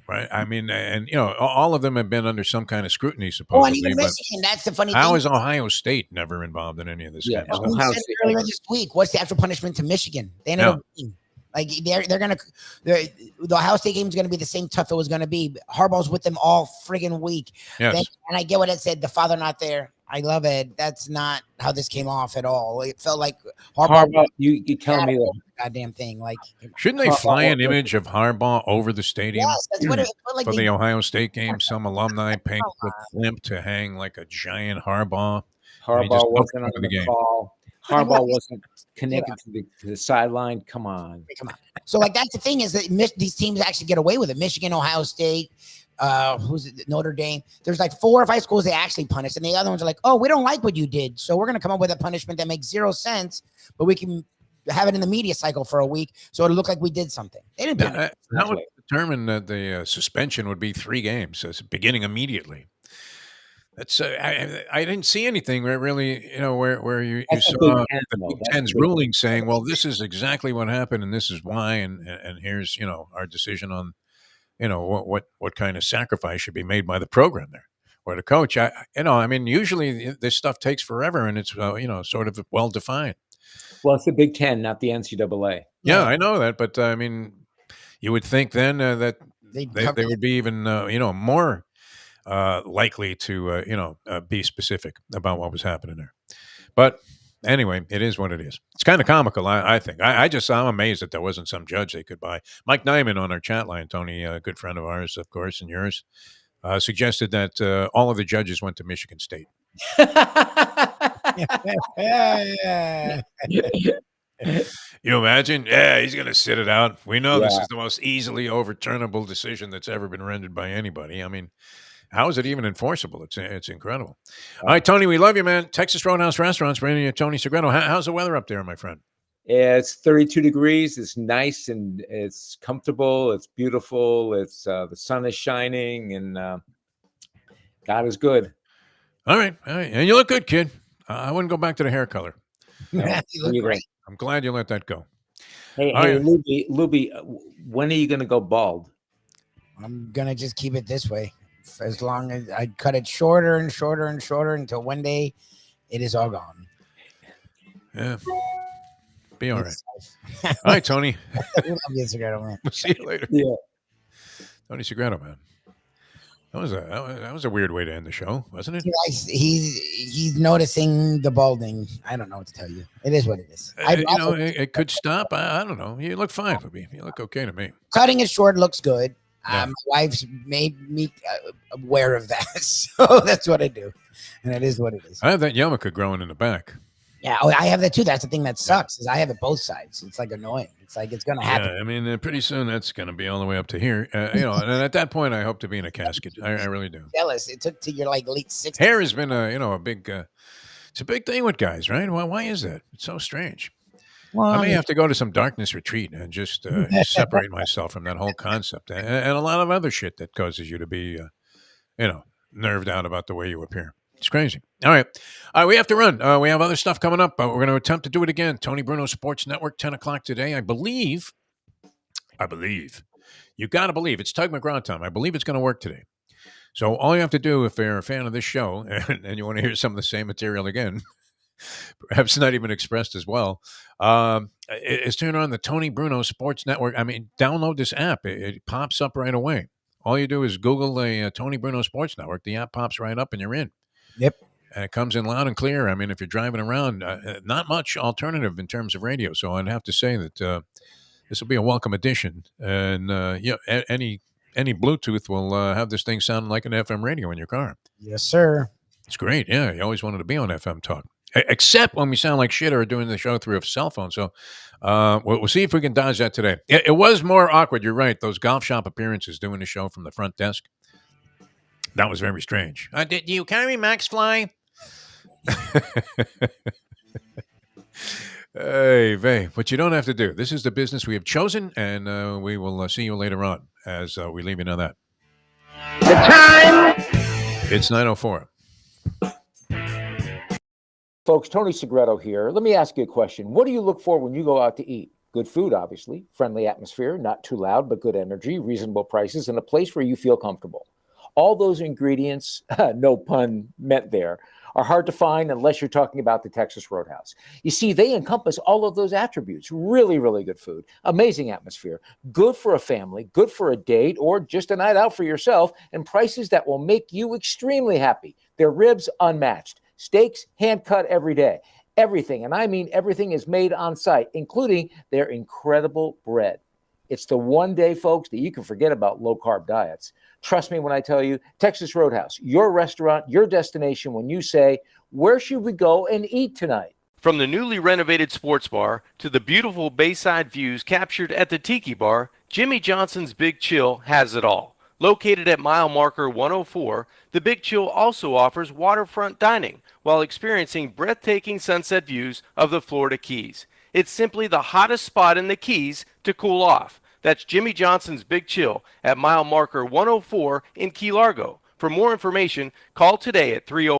Right. I mean, and all of them have been under some kind of scrutiny, supposedly. And even Michigan, that's the funny thing. How is Ohio State never involved in any of this? Kind of stuff? Ohio State earlier this week. What's the actual punishment to Michigan? They ended up being, like the Ohio State game is going to be the same tough it was going to be. Harbaugh's with them all friggin' week. Yes. And I get what it said. The father not there. I love it. That's not how this came off at all. It felt like Harbaugh. You tell me that goddamn thing. Like, shouldn't they fly an image of Harbaugh over the stadium? Yes, that's what it felt like for the Ohio State game. Some alumni paint with Flimp to hang like a giant Harbaugh. Harbaugh wasn't on the call. Harbaugh wasn't connected to the sideline. Come on. So like that's the thing is that these teams actually get away with it. Michigan, Ohio State. Who's it? Notre Dame. There's like 4 or 5 schools they actually punish, and the other ones are like, oh, we don't like what you did, so we're going to come up with a punishment that makes 0 sense, but we can have it in the media cycle for a week, so it'll look like we did something. They didn't. How was determined that the suspension would be 3 games, beginning immediately? That's I didn't see anything where really, where you That's a saw Big Ten, the though. Big That's a Ten's Big ruling saying, well, this is exactly what happened and this is why, and here's our decision on what kind of sacrifice should be made by the program there or the coach. I mean, usually this stuff takes forever and it's sort of well defined. Well, it's the Big Ten, not the NCAA. Yeah, I know that, but I mean, you would think then that they would be even more likely to be specific about what was happening there. But anyway, it is what it is. It's kind of comical, I think. I'm amazed that there wasn't some judge they could buy. Mike Nyman on our chat line, Tony, a good friend of ours, of course, and yours, suggested that all of the judges went to Michigan State. You imagine? Yeah, he's going to sit it out. We know this is the most easily overturnable decision that's ever been rendered by anybody. I mean, how is it even enforceable? It's incredible. All right, Tony, we love you, man. Texas Roadhouse Restaurants, bringing you Tony Segreto. How's the weather up there, my friend? Yeah, it's 32 degrees. It's nice and it's comfortable. It's beautiful. It's the sun is shining and God is good. All right. And you look good, kid. I wouldn't go back to the hair color. You look great. I'm glad you let that go. Hey, Lubie, when are you going to go bald? I'm going to just keep it this way. As long as I cut it shorter and shorter and shorter until one day it is all gone. Yeah. Be all right. All right, Tony. We love you, Segreto, man. We'll see you later. Yeah. Tony Segreto, man. That was a weird way to end the show, wasn't it? He's noticing the balding. I don't know what to tell you. It is what it is. It could stop. I don't know. You look fine, Lubie. You look okay to me. Cutting it short looks good. Yeah. My wife's made me aware of that, so that's what I do, and it is what it is. I have that yarmulke growing in the back. Yeah, I have that too. That's the thing that sucks is I have it both sides. It's like annoying. It's like it's gonna happen. Yeah, I mean, pretty soon that's gonna be all the way up to here. And at that point, I hope to be in a casket. I really do. Jealous. It took to your like late 60s. Hair has been a big. It's a big thing with guys, right? Why is that? It's so strange. Well, I may have to go to some darkness retreat and just separate myself from that whole concept and a lot of other shit that causes you to be, nerved out about the way you appear. It's crazy. All right. We have to run. We have other stuff coming up, but we're going to attempt to do it again. Tony Bruno Sports Network, 10 o'clock today. I believe. You got to believe. It's Tug McGraw time. I believe it's going to work today. So all you have to do if you're a fan of this show and you want to hear some of the same material again, perhaps not even expressed as well, is turn on the Tony Bruno Sports Network. I mean, download this app. It pops up right away. All you do is Google the Tony Bruno Sports Network. The app pops right up and you're in. Yep. And it comes in loud and clear. I mean, if you're driving around, not much alternative in terms of radio. So I'd have to say that this will be a welcome addition. And any Bluetooth will have this thing sound like an FM radio in your car. Yes, sir. It's great. Yeah, you always wanted to be on FM talk. Except when we sound like shit or doing the show through a cell phone. So we'll see if we can dodge that today. It was more awkward. You're right. Those golf shop appearances doing the show from the front desk. That was very strange. Did you carry Max Fly? Hey, Vay, what you don't have to do. This is the business we have chosen, and we will see you later on as we leave you on that. The time. It's 9:04. Folks, Tony Segreto here. Let me ask you a question. What do you look for when you go out to eat? Good food, obviously. Friendly atmosphere, not too loud, but good energy, reasonable prices, and a place where you feel comfortable. All those ingredients, no pun meant there, are hard to find unless you're talking about the Texas Roadhouse. You see, they encompass all of those attributes. Really, really good food, amazing atmosphere, good for a family, good for a date, or just a night out for yourself, and prices that will make you extremely happy. Their ribs unmatched. Steaks hand-cut every day. Everything, and I mean everything, is made on site, including their incredible bread. It's the one day, folks, that you can forget about low-carb diets. Trust me when I tell you, Texas Roadhouse, your restaurant, your destination when you say, where should we go and eat tonight? From the newly renovated sports bar to the beautiful bayside views captured at the Tiki Bar, Jimmy Johnson's Big Chill has it all. Located at mile marker 104, the Big Chill also offers waterfront dining while experiencing breathtaking sunset views of the Florida Keys. It's simply the hottest spot in the Keys to cool off. That's Jimmy Johnson's Big Chill at mile marker 104 in Key Largo. For more information, call today at 301.